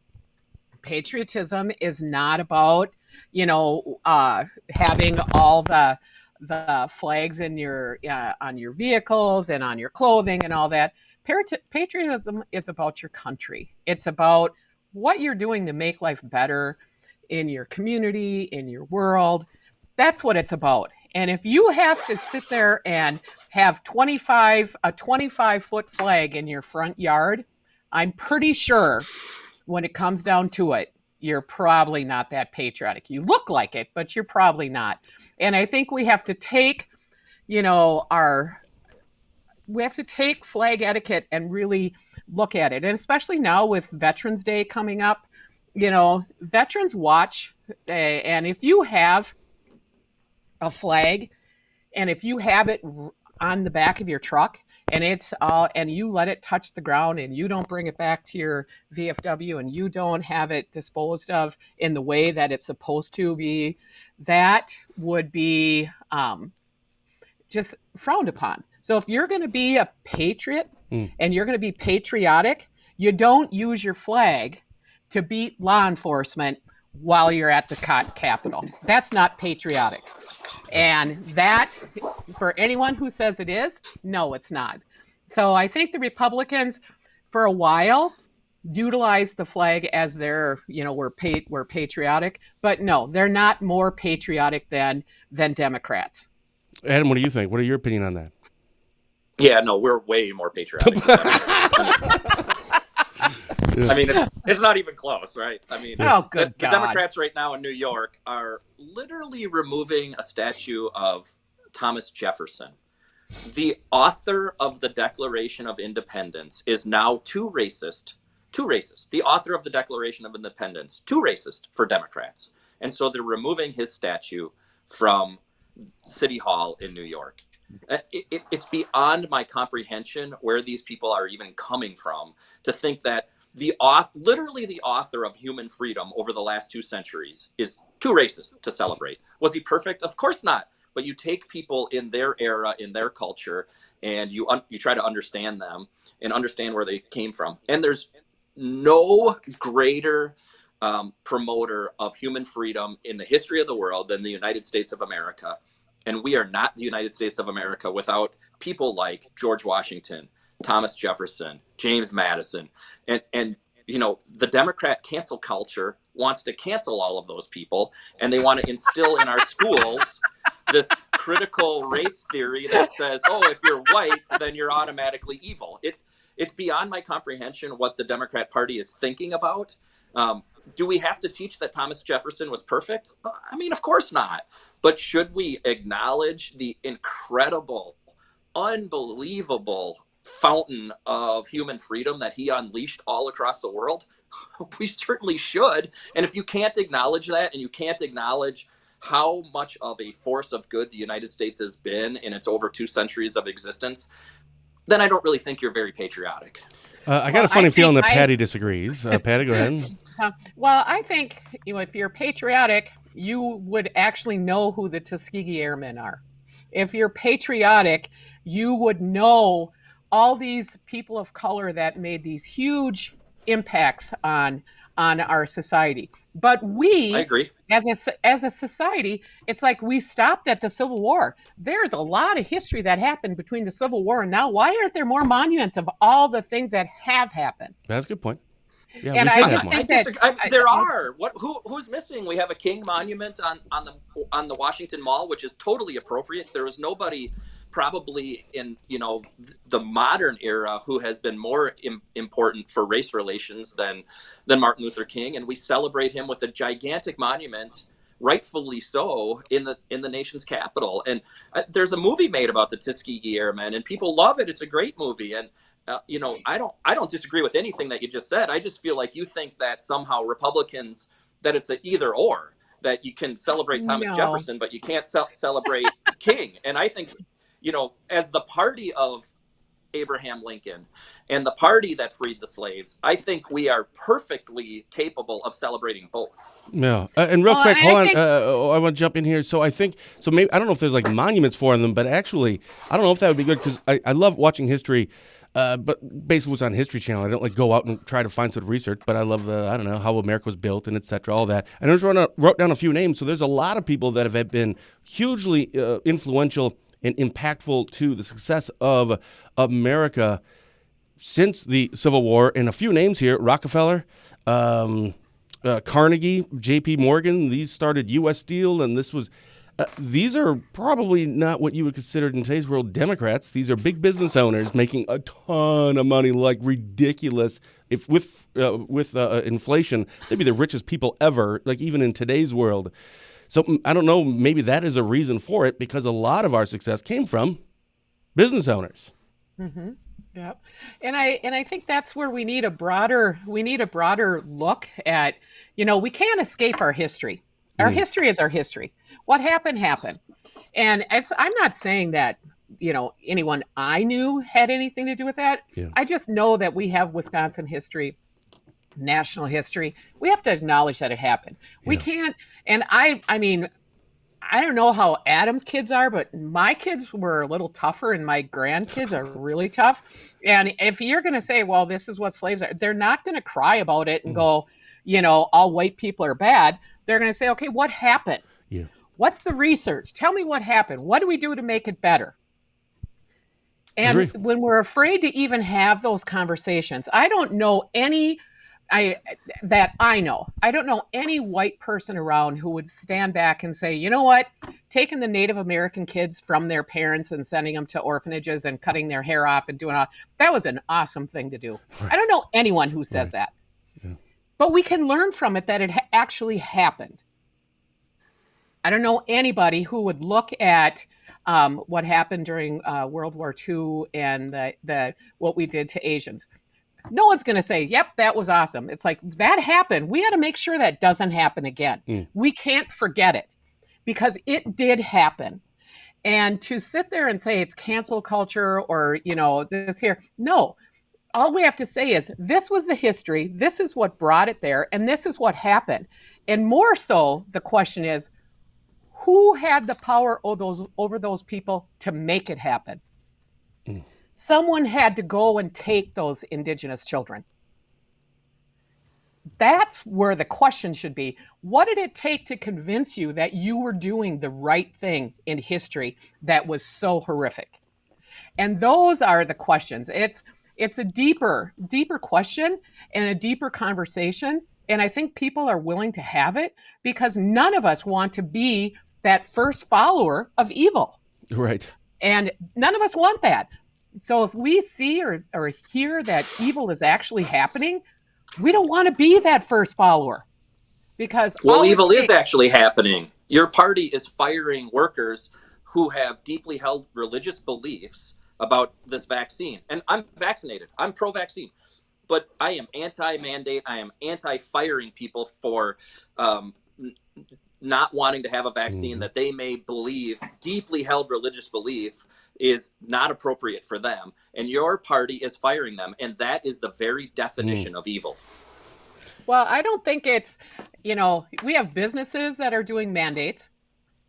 Patriotism is not about, having all the flags in your on your vehicles and on your clothing and all that. Patriotism is about your country. It's about what you're doing to make life better in your community, in your world. That's what it's about. And if you have to sit there and have a 25-foot flag in your front yard, I'm pretty sure when it comes down to it, you're probably not that patriotic. You look like it, but you're probably not. And I think we have to take, flag etiquette and really look at it. And especially now with Veterans Day coming up, Veterans Watch. And if you have a flag and if you have it on the back of your truck and and you let it touch the ground and you don't bring it back to your VFW and you don't have it disposed of in the way that it's supposed to be, that would be just frowned upon. So if you're going to be a patriot and you're going to be patriotic, you don't use your flag to beat law enforcement while you're at the Capitol. That's not patriotic. And that, for anyone who says it is, no, it's not. So I think the Republicans, for a while, utilized the flag as their, we're patriotic. But no, they're not more patriotic than Democrats. Adam, what do you think? What are your opinion on that? Yeah, no, we're way more patriotic. I mean, it's not even close, right? I mean, the Democrats right now in New York are literally removing a statue of Thomas Jefferson. The author of the Declaration of Independence is now too racist. The author of the Declaration of Independence, too racist for Democrats. And so they're removing his statue from City Hall in New York. It's beyond my comprehension where these people are even coming from to think that literally the author of Human Freedom over the last 2 centuries is too racist to celebrate. Was he perfect? Of course not. But you take people in their era, in their culture, and you try to understand them and understand where they came from. And there's no greater promoter of human freedom in the history of the world than the United States of America. And we are not the United States of America without people like George Washington, Thomas Jefferson, James Madison. And the Democrat cancel culture wants to cancel all of those people, and they want to instill in our schools this critical race theory that says, oh, if you're white, then you're automatically evil. It's beyond my comprehension what the Democrat Party is thinking about. Do we have to teach that Thomas Jefferson was perfect? I mean, of course not. But should we acknowledge the incredible, unbelievable fountain of human freedom that he unleashed all across the world? We certainly should. And if you can't acknowledge that, and you can't acknowledge how much of a force of good the United States has been in its over 2 centuries of existence, then I don't really think you're very patriotic. I got a funny feeling that Patty disagrees. Patty, go ahead. Well, I think if you're patriotic, you would actually know who the Tuskegee Airmen are. If you're patriotic, you would know all these people of color that made these huge impacts on our society. But I agree. as a society, it's like we stopped at the Civil War. There's a lot of history that happened between the Civil War and now. Why aren't there more monuments of all the things that have happened? That's a good point. Yeah, and I just think there are. Who's missing? We have a King monument on the Washington Mall, which is totally appropriate. There was nobody probably in the modern era who has been more important for race relations than Martin Luther King, and we celebrate him with a gigantic monument, rightfully so, in the nation's capital. And there's a movie made about the Tuskegee Airmen, and people love it. It's a great movie, and I don't disagree with anything that you just said. I just feel like you think that somehow Republicans, that it's an either or, that you can celebrate Thomas Jefferson, but you can't celebrate King. And I think, as the party of Abraham Lincoln and the party that freed the slaves, I think we are perfectly capable of celebrating both. Yeah. And real quick, hold on. I want to jump in here. So I think, maybe, I don't know if there's like monuments for them, but actually, I don't know if that would be good because I love watching history. But basically what's on History Channel. I don't go out and try to find some research, but I love how America was built and et cetera, all that. And I just wrote down a few names. So there's a lot of people that have been hugely influential and impactful to the success of America since the Civil War. And a few names here: Rockefeller, Carnegie, J.P. Morgan. These started U.S. Steel, and this was. These are probably not what you would consider in today's world Democrats. These are big business owners making a ton of money, like ridiculous. If with inflation, they'd be the richest people ever, like even in today's world. So I don't know, maybe that is a reason for it, because a lot of our success came from business owners. Mm-hmm. Yeah, and I think that's where we need a broader look at. We can't escape our history. Our history is our history. What happened. And I'm not saying that, anyone I knew had anything to do with that. Yeah. I just know that we have Wisconsin history, national history. We have to acknowledge that it happened. Yeah. We can't. And I mean, I don't know how Adam's kids are, but my kids were a little tougher and my grandkids are really tough. And if you're going to say, well, this is what slaves are, they're not going to cry about it and go, all white people are bad. They're going to say, okay, what happened? Yeah. What's the research? Tell me what happened. What do we do to make it better? And when we're afraid to even have those conversations, I don't know any white person around who would stand back and say, you know what, taking the Native American kids from their parents and sending them to orphanages and cutting their hair off and doing all that was an awesome thing to do. Right. I don't know anyone who says that. Yeah. But we can learn from it that it actually happened. I don't know anybody who would look at what happened during World War II and what we did to Asians. no one's going to say, yep, that was awesome. It's like, that happened. We got to make sure that doesn't happen again. We can't forget it because it did happen. And to sit there and say it's cancel culture or, this here, no. All we have to say is this was the history, this is what brought it there, and this is what happened. And more so, the question is, who had the power over those people to make it happen? Someone had to go and take those Indigenous children. That's where the question should be. What did it take to convince you that you were doing the right thing in history that was so horrific? And those are the questions. It's a deeper question and a deeper conversation. And I think people are willing to have it because none of us want to be that first follower of evil. Right. And none of us want that. So if we see or hear that evil is actually happening, we don't want to be that first follower. Because evil is actually happening. Your party is firing workers who have deeply held religious beliefs about this vaccine. And I'm vaccinated. I'm pro-vaccine. But I am anti-mandate. I am anti-firing people for not wanting to have a vaccine that they may believe, deeply held religious belief, is not appropriate for them. And your party is firing them. And that is the very definition of evil. Well, I don't think it's, we have businesses that are doing mandates.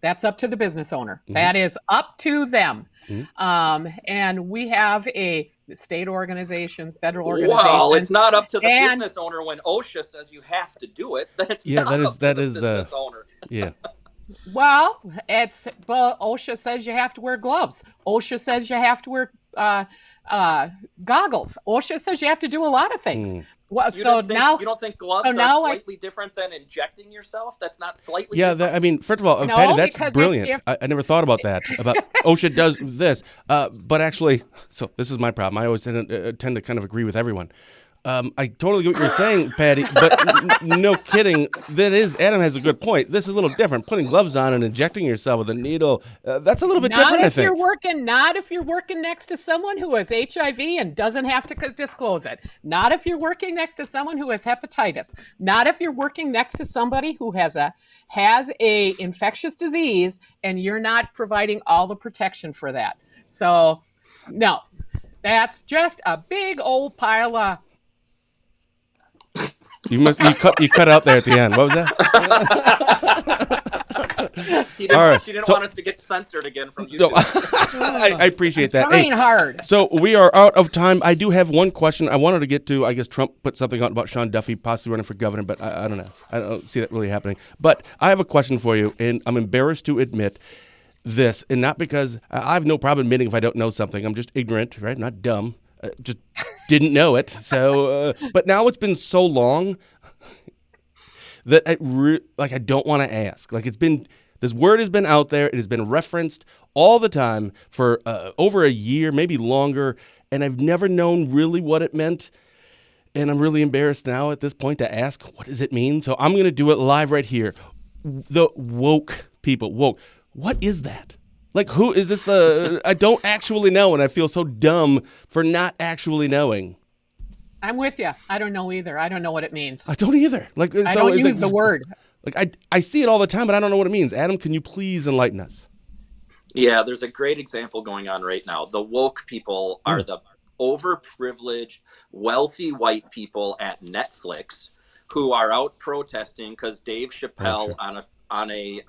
That's up to the business owner. That is up to them. And we have state organizations, federal organizations. Well, it's not up to the business owner when OSHA says you have to do it. That's not up to the business owner. Yeah. Well, OSHA says you have to wear gloves. OSHA says you have to wear goggles. OSHA says you have to do a lot of things. Well, you don't think gloves are slightly different than injecting yourself? That's not slightly different? First of all, Patty, that's brilliant. I never thought about that. About OSHA does this. But actually, so this is my problem. I always tend to kind of agree with everyone. I totally get what you're saying, Patty, but no kidding. Adam has a good point. This is a little different. Putting gloves on and injecting yourself with a needle, that's a little bit different, I think. Not if you're working next to someone who has HIV and doesn't have to disclose it. Not if you're working next to someone who has hepatitis. Not if you're working next to somebody who has a infectious disease and you're not providing all the protection for that. So, no, that's just a big old pile of... You cut out there at the end. What was that? She didn't want us to get censored again from YouTube. I appreciate that. Trying hard. So we are out of time. I do have one question I wanted to get to. I guess Trump put something out about Sean Duffy possibly running for governor, but I don't know. I don't see that really happening. But I have a question for you, and I'm embarrassed to admit this, and not because I have no problem admitting if I don't know something. I'm just ignorant, right? Not dumb. Just didn't know it. So, but now it's been so long that I don't want to ask. Like this word has been out there. It has been referenced all the time for over a year, maybe longer, and I've never known really what it meant. And I'm really embarrassed now at this point to ask, what does it mean? So I'm going to do it live right here. The woke people. Woke. What is that? Like, who is this? I don't actually know, and I feel so dumb for not actually knowing. I'm with you. I don't know either. I don't know what it means. I don't either. I don't use the word. I see it all the time, but I don't know what it means. Adam, can you please enlighten us? Yeah, there's a great example going on right now. The woke people are the overprivileged, wealthy white people at Netflix who are out protesting because Dave Chappelle on a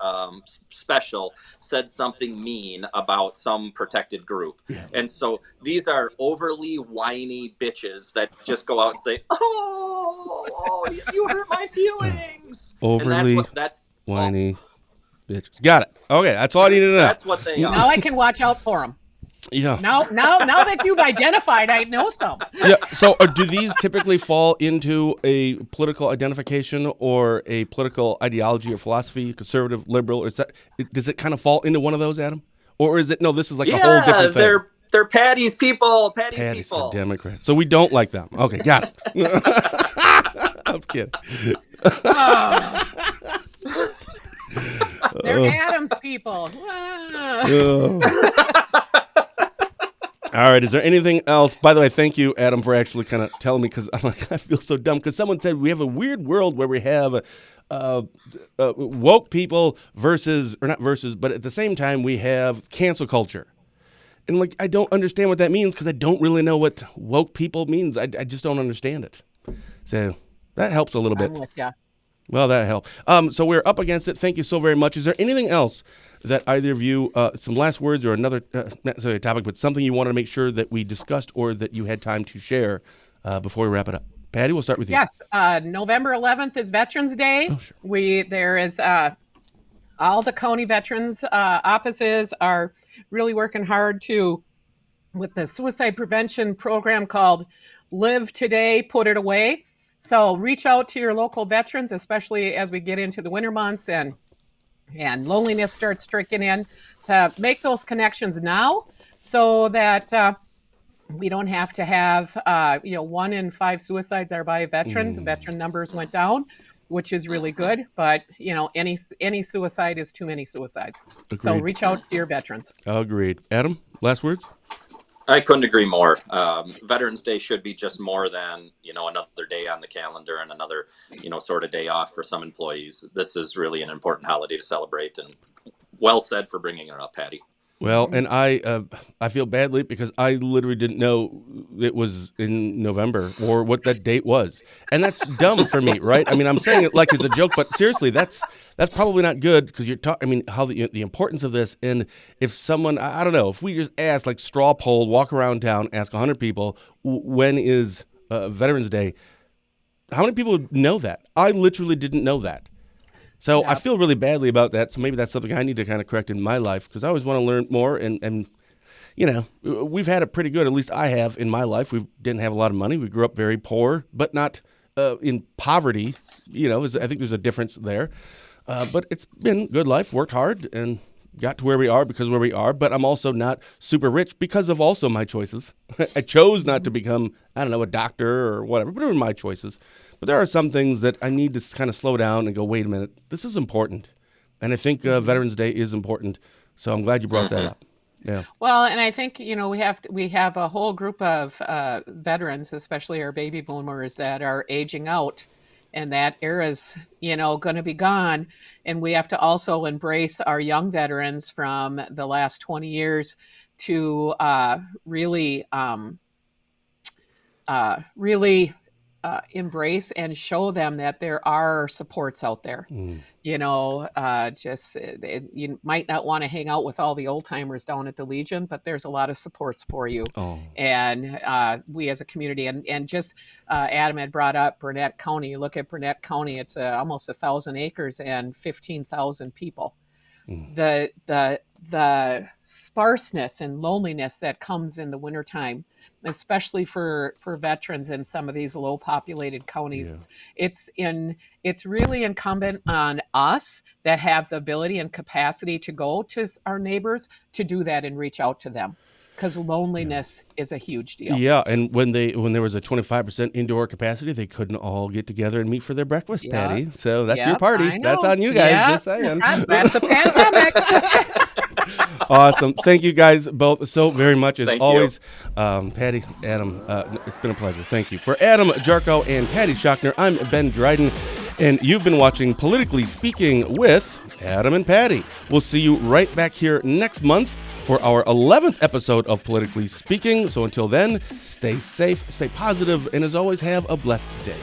special said something mean about some protected group. Yeah. And so these are overly whiny bitches that just go out and say, oh you hurt my feelings. Overly whiny bitches. Got it. Okay, that's all I needed to know. That's what they are. Now I can watch out for them. Yeah. Now that you've identified, I know some. Yeah. So, do these typically fall into a political identification or a political ideology or philosophy, conservative, liberal? Does it kind of fall into one of those, Adam? Or is it no? This is like a whole different thing. They're Patty's people. Patty's people. Democrats. So we don't like them. Okay, got it. I'm kidding. They're Adam's people. All All right. Is there anything else? By the way, thank you, Adam, for actually kind of telling me, because I'm like, I feel so dumb. Because someone said we have a weird world where we have woke people versus, or not versus, but at the same time we have cancel culture. And like, I don't understand what that means because I don't really know what woke people means. I just don't understand it. So that helps a little bit. I'm with you. Well, that helped. So we're up against it. Thank you so very much. Is there anything else that either of you, some last words or another, not necessarily a topic, but something you wanted to make sure that we discussed or that you had time to share before we wrap it up? Patty, we'll start with you. Yes, November 11th is Veterans Day. Oh, sure. There is all the county veterans offices are really working hard with the suicide prevention program called Live Today, Put It Away. So reach out to your local veterans, especially as we get into the winter months and loneliness starts striking in, to make those connections now so that we don't have to have 1 in 5 suicides are by a veteran. The veteran numbers went down, which is really good, but any suicide is too many suicides. Agreed. So reach out to your veterans. Agreed. Adam, last words? I couldn't agree more. Veterans Day should be just more than, another day on the calendar and another, sort of day off for some employees. This is really an important holiday to celebrate, and well said for bringing it up, Patty. Well, and I feel badly because I literally didn't know it was in November or what that date was. And that's dumb for me, right? I mean, I'm saying it like it's a joke, but seriously, that's probably not good because you're talking, I mean, how the importance of this. And if someone, I don't know, if we just ask, like straw poll, walk around town, ask 100 people, when is Veterans Day? How many people know that? I literally didn't know that. So I feel really badly about that. So maybe that's something I need to kind of correct in my life because I always want to learn more. And we've had it pretty good. At least I have in my life. We didn't have a lot of money. We grew up very poor, but not in poverty. I think there's a difference there. But it's been good life. Worked hard and got to where we are because of where we are. But I'm also not super rich because of also my choices. I chose not to become, a doctor or whatever. But they were my choices. But there are some things that I need to kind of slow down and go, wait a minute, this is important. And I think Veterans Day is important. So I'm glad you brought that up. Yeah. Well, and I think, we have a whole group of veterans, especially our baby boomers, that are aging out. And that era's, going to be gone. And we have to also embrace our young veterans from the last 20 years to really embrace and show them that there are supports out there. You might not want to hang out with all the old timers down at the Legion, but there's a lot of supports for you. And we as a community, and just Adam had brought up Burnett County. You look at Burnett County, it's almost 1,000 acres and 15,000 people. The sparseness and loneliness that comes in the wintertime, especially for veterans in some of these low populated counties, it's really incumbent on us that have the ability and capacity to go to our neighbors to do that and reach out to them. Because loneliness is a huge deal. Yeah, and when there was a 25% indoor capacity, they couldn't all get together and meet for their breakfast, Patty. So that's your party. That's on you guys, just saying. That's a pandemic. Awesome. Thank you guys both so very much, as Thank always. Patty, Adam, it's been a pleasure. Thank you. For Adam Jarko and Patty Schochner, I'm Ben Dryden, and you've been watching Politically Speaking with Adam and Patty. We'll see you right back here next month for our 11th episode of Politically Speaking. So until then, stay safe, stay positive, and as always, have a blessed day.